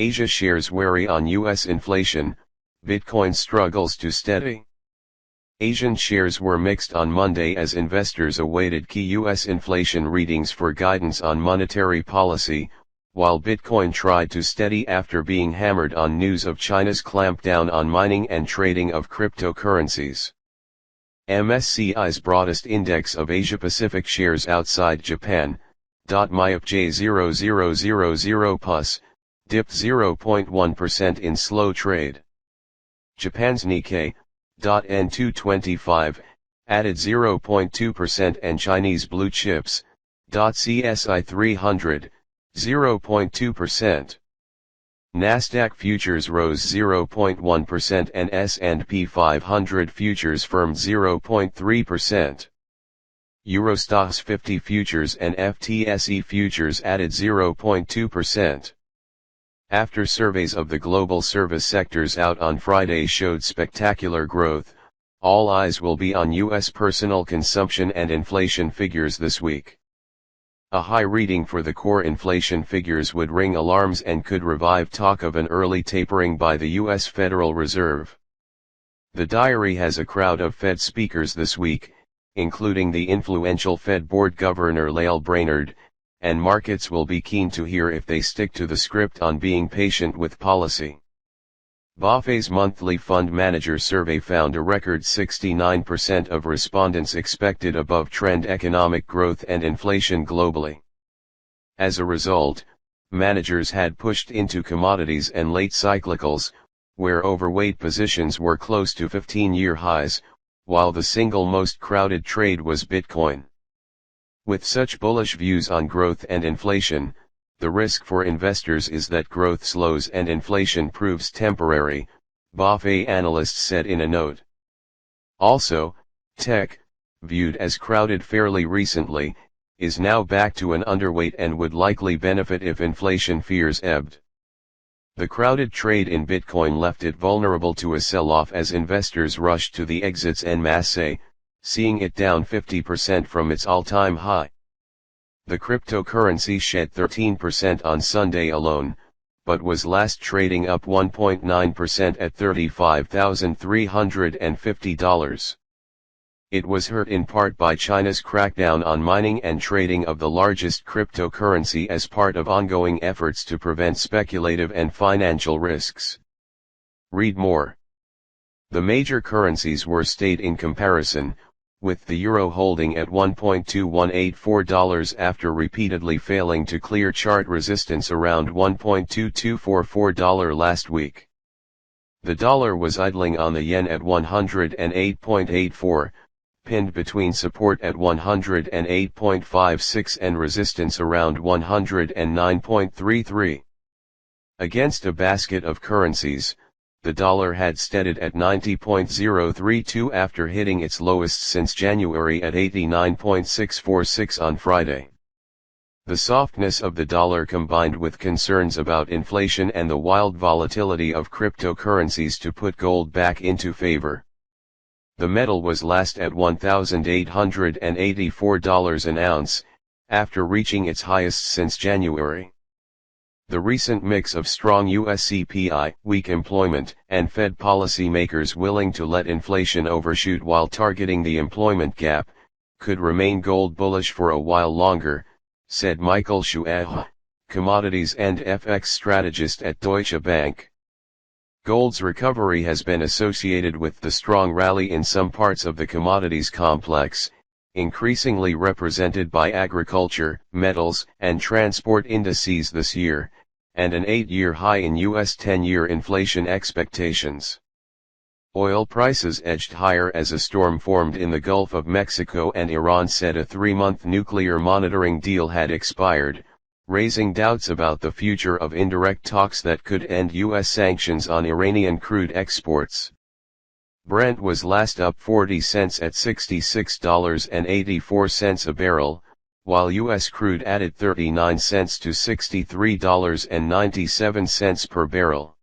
Asia shares wary on US inflation, Bitcoin struggles to steady. Asian shares were mixed on Monday as investors awaited key US inflation readings for guidance on monetary policy, while Bitcoin tried to steady after being hammered on news of China's clampdown on mining and trading of cryptocurrencies. MSCI's broadest index of Asia-Pacific shares outside Japan, MYFJ0000 plus, dipped 0.1% in slow trade. Japan's Nikkei, N225, added 0.2% and Chinese blue chips, CSI 300, 0.2%. Nasdaq futures rose 0.1% and S&P 500 futures firmed 0.3%. EUROSTOXX 50 futures and FTSE futures added 0.2%. After surveys of the global service sectors out on Friday showed spectacular growth, all eyes will be on U.S. personal consumption and inflation figures this week. A high reading for the core inflation figures would ring alarms and could revive talk of an early tapering by the U.S. Federal Reserve. The diary has a crowd of Fed speakers this week, including the influential Fed Board Governor Lael Brainerd, and markets will be keen to hear if they stick to the script on being patient with policy. BofA's monthly fund manager survey found a record 69% of respondents expected above-trend economic growth and inflation globally. As a result, managers had pushed into commodities and late cyclicals, where overweight positions were close to 15-year highs, while the single most crowded trade was Bitcoin. With such bullish views on growth and inflation, the risk for investors is that growth slows and inflation proves temporary, BofA analysts said in a note. Also, tech, viewed as crowded fairly recently, is now back to an underweight and would likely benefit if inflation fears ebbed. The crowded trade in Bitcoin left it vulnerable to a sell-off as investors rushed to the exits en masse, seeing it down 50% from its all-time high. The cryptocurrency shed 13% on Sunday alone, but was last trading up 1.9% at $35,350. It was hurt in part by China's crackdown on mining and trading of the largest cryptocurrency as part of ongoing efforts to prevent speculative and financial risks. Read more. The major currencies were stayed in comparison, with the euro holding at $1.2184 after repeatedly failing to clear chart resistance around $1.2244 last week. The dollar was idling on the yen at 108.84, pinned between support at 108.56 and resistance around 109.33. Against a basket of currencies, the dollar had steadied at 90.032 after hitting its lowest since January at 89.646 on Friday. The softness of the dollar combined with concerns about inflation and the wild volatility of cryptocurrencies to put gold back into favor. The metal was last at $1,884 an ounce, after reaching its highest since January. The recent mix of strong US CPI, weak employment, and Fed policymakers willing to let inflation overshoot while targeting the employment gap, could remain gold bullish for a while longer, said Michael Schueh, commodities and FX strategist at Deutsche Bank. Gold's recovery has been associated with the strong rally in some parts of the commodities complex, increasingly represented by agriculture, metals, and transport indices this year, and an 8-year high in U.S. 10-year inflation expectations. Oil prices edged higher as a storm formed in the Gulf of Mexico and Iran said a 3-month nuclear monitoring deal had expired, raising doubts about the future of indirect talks that could end U.S. sanctions on Iranian crude exports. Brent was last up 40 cents at $66.84 a barrel, while U.S. crude added 39 cents to $63.97 per barrel.